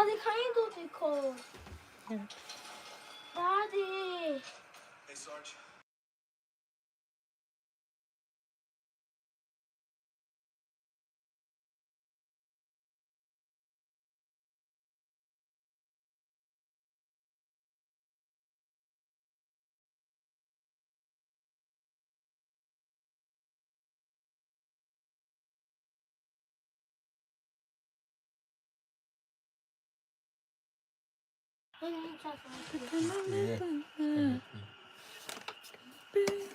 Daddy, can you do the call? Yeah. Daddy. Hey, Sarge.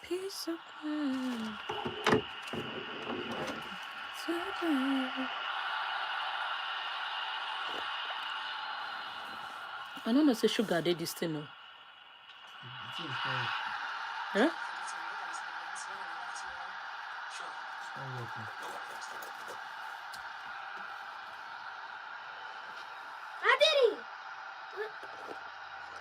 Piece of mind. I don't know, say sugar did this thing, no. Huh? I did it.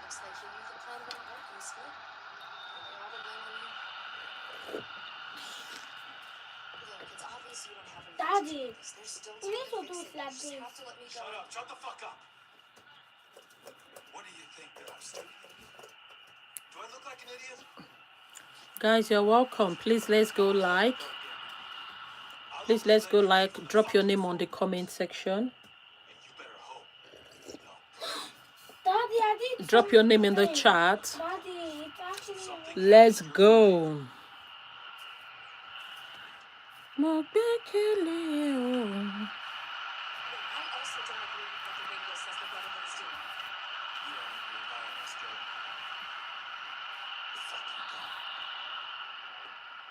Looks like you knew the plan wouldn't work, Mister. Putting all the blame on you. Look, it's obvious you don't have any Daddy. There's still We need to time do fix it. like You just this. have to let me go. Shut up. Shut the fuck up. What do you think that I'm stupid? Do I look like an idiot? Guys, you're welcome. Please, let's go like. Please, let's go like. Drop your name on the comment section. And you better hope. No. Daddy, I did Drop your name in the something. chat. Daddy, it's actually... Let's go. I also don't agree with what the radio says the Brotherhood is doing. You don't agree with my MSK. The fuck you don't.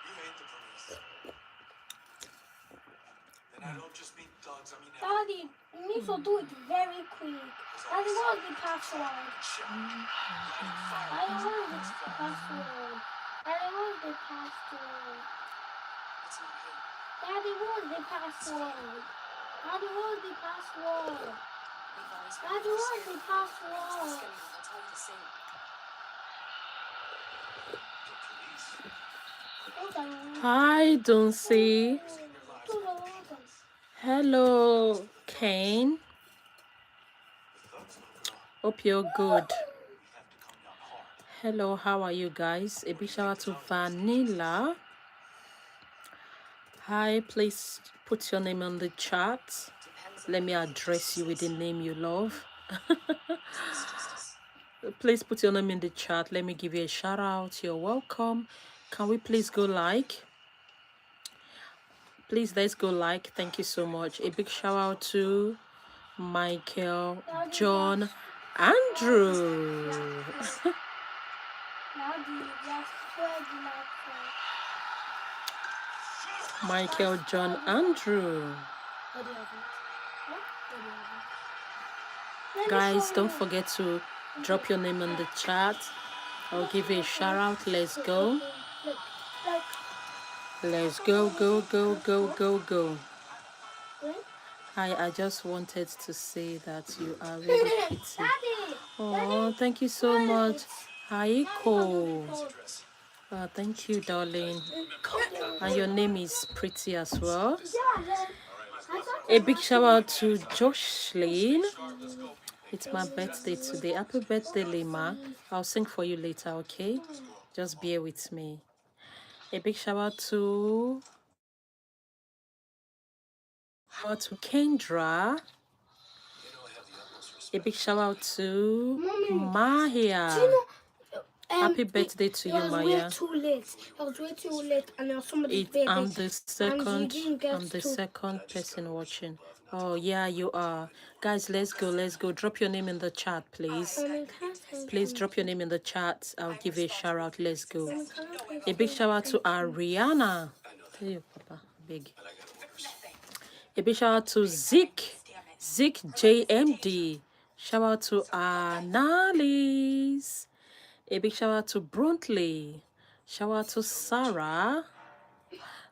You hate the police. And I don't just mean thugs, I mean Daddy, we need to do it very quick. Daddy, what's the password? Daddy, what's the password? Daddy, what's the password? It's not hate. Daddy, what's the password? Daddy, what's the password? We've always been Daddy, really what's scared the of you. password? Ask anyone, they'll tell you the same. the police. Hold on. Hi, don't see. To the water. Hello, Kane. The thugs, little girl. Hope you're good. We have to come down hard. Hello, how are you guys? A big shout out to Vanilla. Hi, please put your name on the chat. Depends Let on me what address you with the name you love. justice. Please put your name in the chat. Let me give you a shout out. You're welcome. Can we please go like? Please, let's go like. Thank you so much. A big shout out to Michael, John, Andrew. Daddy, just spread like that. Michael, John, Andrew. What do you have? What do you have? Let me Guys, show don't you. forget to drop your name in the chat. I'll give you a shout out. Let's go. Look, like, Let's go, go, go, go, go, go. wait. Hi, I just wanted to say that you are really pretty. Daddy! Oh, thank you so much. Hi, Ko. Thank you, darling. And your name is pretty as well. A big shout out to Jocelyn. It's my birthday today. Happy birthday, Lima. I'll sing for you later, okay? Just bear with me. A big shout out to Kendra. A big shout out to Maya. Happy birthday to you, Maya. It was way too late, and now somebody's birthday. I'm the second person watching. Oh yeah, you are. Guys, let's go, let's go. Drop your name in the chat, please. Please drop your name in the chat. I'll give you a shout out. Let's go. A big shout out to Ariana. Tell you, Papa, big. A big shout out to Zeke JMD. Shout out to Annalise. A big shout out to Bruntley. Shout out to Sarah.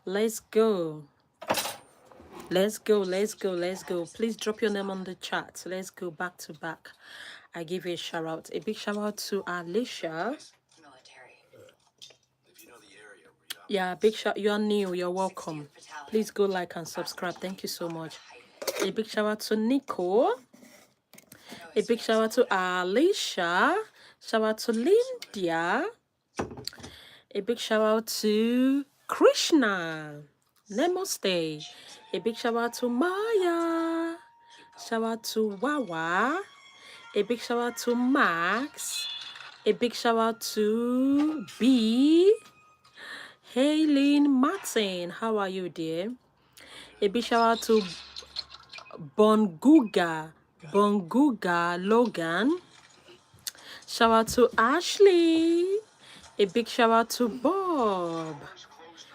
Let's go. Let's go, let's go, let's go. Please drop your name on the chat. Let's go back to back. I give you a shout out. A big shout out to Alicia. Military. If you know the area where you Yeah, big shout. You are new. You're welcome. Please go like and subscribe. Thank you so much. A big shout out to Nico. A big shout out to Alicia. Shout out to Lindia. A big shout out to Krishna. Namaste. A big shout out to Maya. Shout out to Wawa. A big shout out to Max. A big shout out to B. Haylene Martin. How are you, dear? A big shout out to Bonguga Logan. Shout out to Ashley. A big shout out to Bob.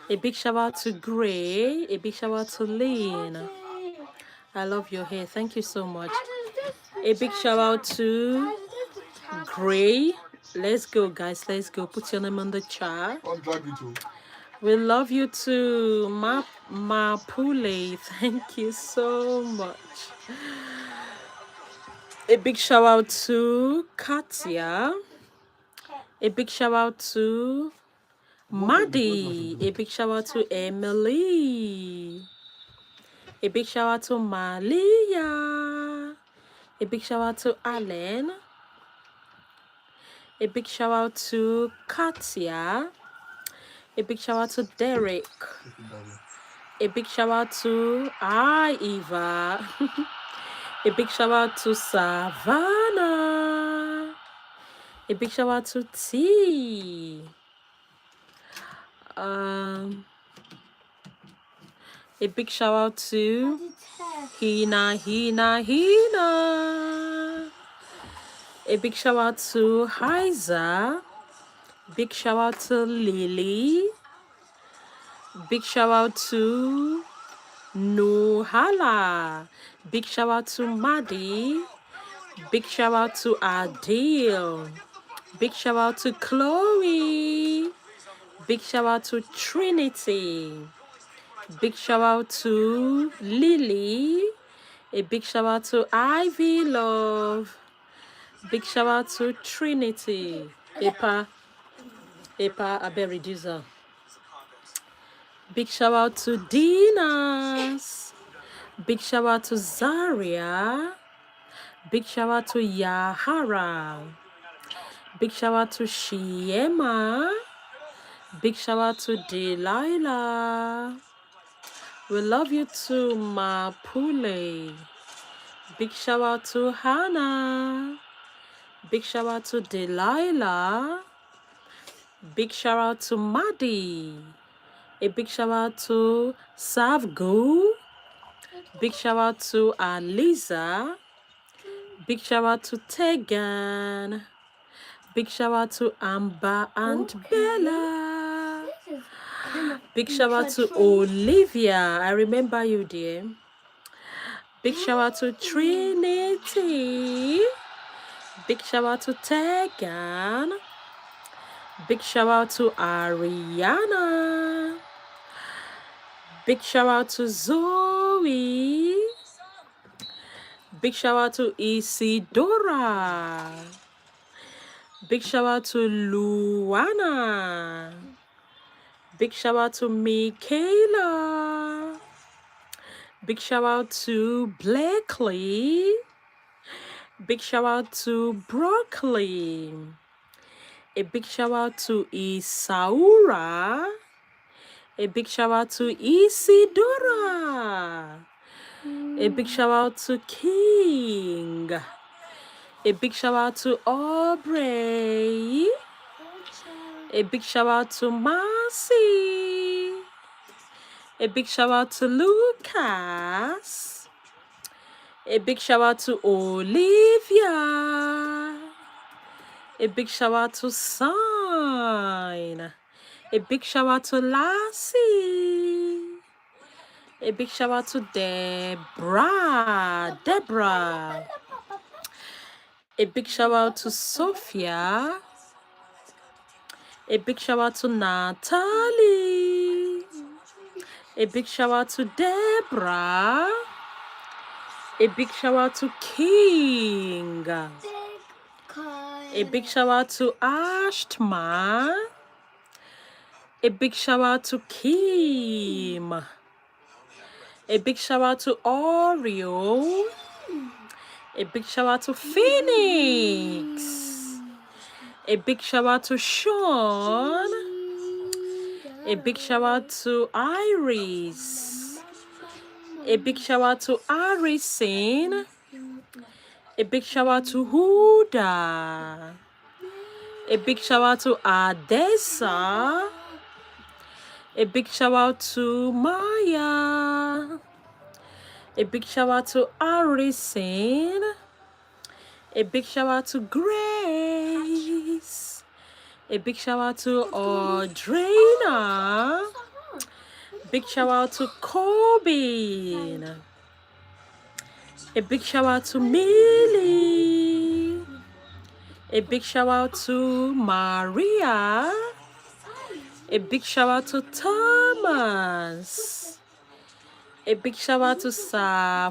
A big shout out to Gray. A big shout out to Lynn. I love your hair. Thank you so much. A big shout out to Gray. Let's go, guys. Let's go. Put your name on the chat. We love you too, Mapule. Thank you so much. A big shout out to Katia. A big shout out to Maddie. A big shout out to Emily. A big shout out to Malia. A big shout out to Alan. A big shout out to Katia. A big shout out to Derek. A big shout out to Eva. A big shout out to Savannah. A big shout out to T. A big shout out to Hina. A big shout out to Heiza. Big shout out to Lily. Big shout out to Nuhala. Big shout out to Maddie. Big shout out to Adele. Big shout out to Chloe. Big shout out to Trinity. Big shout out to Lily. A big shout out to Ivy Love. Big shout out to Trinity. Epa, I better reduce her. Big shout out to Dinas. Big shout out to Zaria. Big shout out to Yahara. Big shout out to Shiema. Big shout out to Delilah. We love you too, Mapule. Big shout out to Hannah. Big shout out to Delilah. Big shout out to Maddie. A big shout out to Savgu. Big shout out to Aliza. Big shout out to Tegan. Big shout out to Amber and Bella. Big shout out to Olivia. I remember you, dear. Big shout out to Trinity. Big shout out to Tegan. Big shout out to Ariana. Big shout out to Zoe. Big shout out to Isidora. Big shout out to Luana. Big shout out to Michaela. Big shout out to Blakely. Big shout out to Broccoli. A big shout out to Isaura. A big shout out to Isidora. A big shout out to King. A big shout out to Aubrey. A big shout out to Marcy. A big shout out to Lucas. A big shout out to Olivia. A big shout out to Sign. A big shout out to Lassie. A big shout out to Deborah. A big shout out to Sophia. A big shout out to Natalie. A big shout out to Deborah. A big shout out to King. A big shout out to Ashtma. A big shout out to Kim. A big shout out to Oreo. A A big shout out to Phoenix. A big shout out to Sean. A big shout out to Iris. A big shout out to Harrison. A big shout out to Huda. A big shout out to Adessa. A big shout out to Maya. A big shout out to Harrison. A big shout out to Grace. A big shout out to Audrina. Big shout out to Corbin. A big shout out to Millie. A big shout out to Maria. A big shout out to Thomas. A big shout out to Sephora.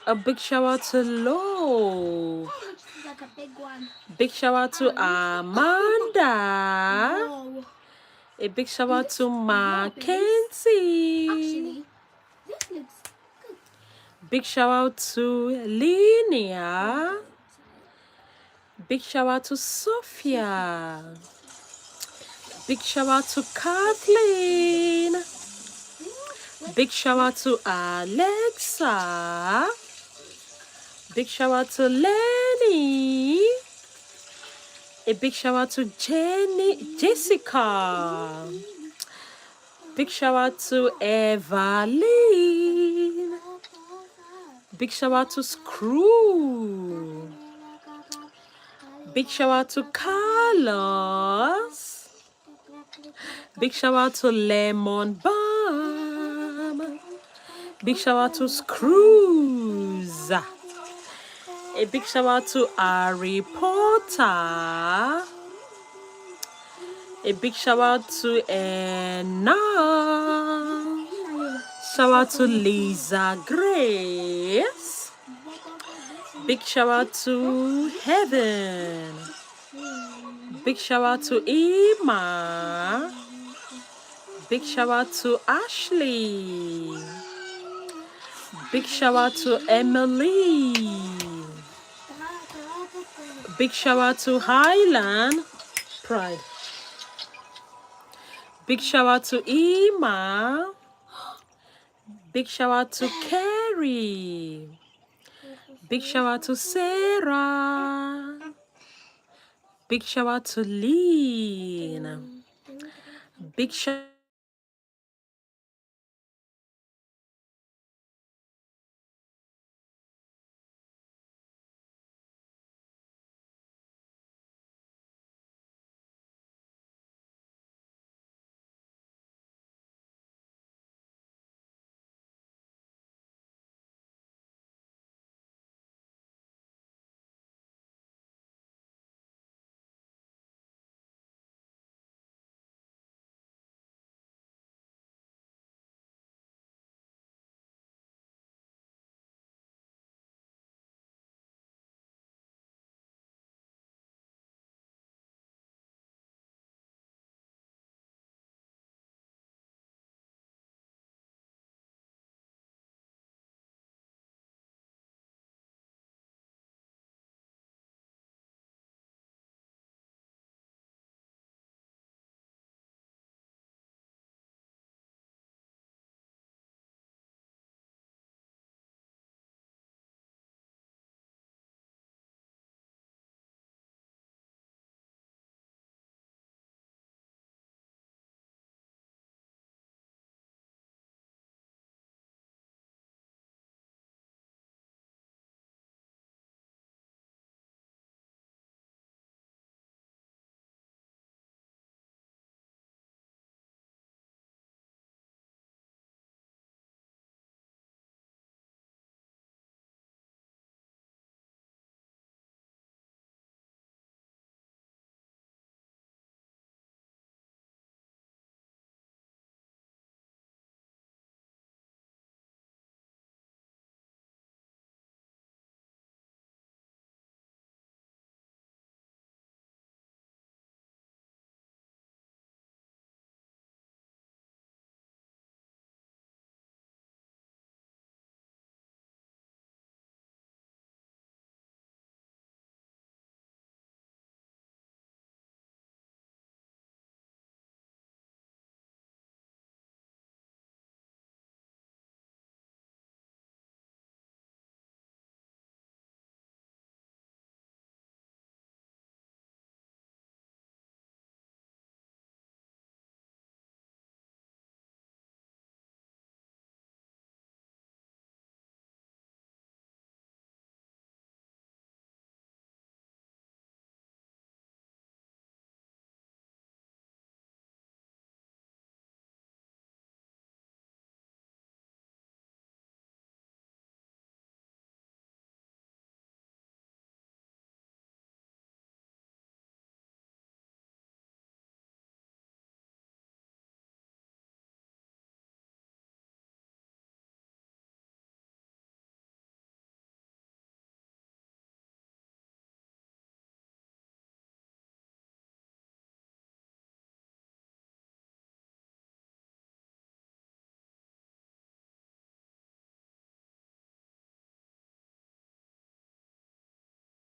A big shout out to Lo. Like a big one. Big shout out to Amanda. Oh. A big shout out to Mackenzie. Actually, this looks good. Big shout out to Linnea. Big shout out to Sophia. Big shout out to Kathleen. Big shout out to Alexa. Big shout out to Lenny. A big shout out to Jessica. Big shout out to Evelyn. Big shout out to Screw. Big shout out to Carlos. Big shout out to Lemon Balm. Big shout out to Screws. A big shout out to Harry Potter. A big shout out to Anna. Shout out to Lisa Grace. Big shout out to Heaven. Big shout out to Emma. Big shout out to Ashley. Big shout out to Emily. Big shout out to Highland Pride. Big shout out to Emma. Big shout out to Carrie. Big shout out to Sarah. Big shout out to Lean. Big shout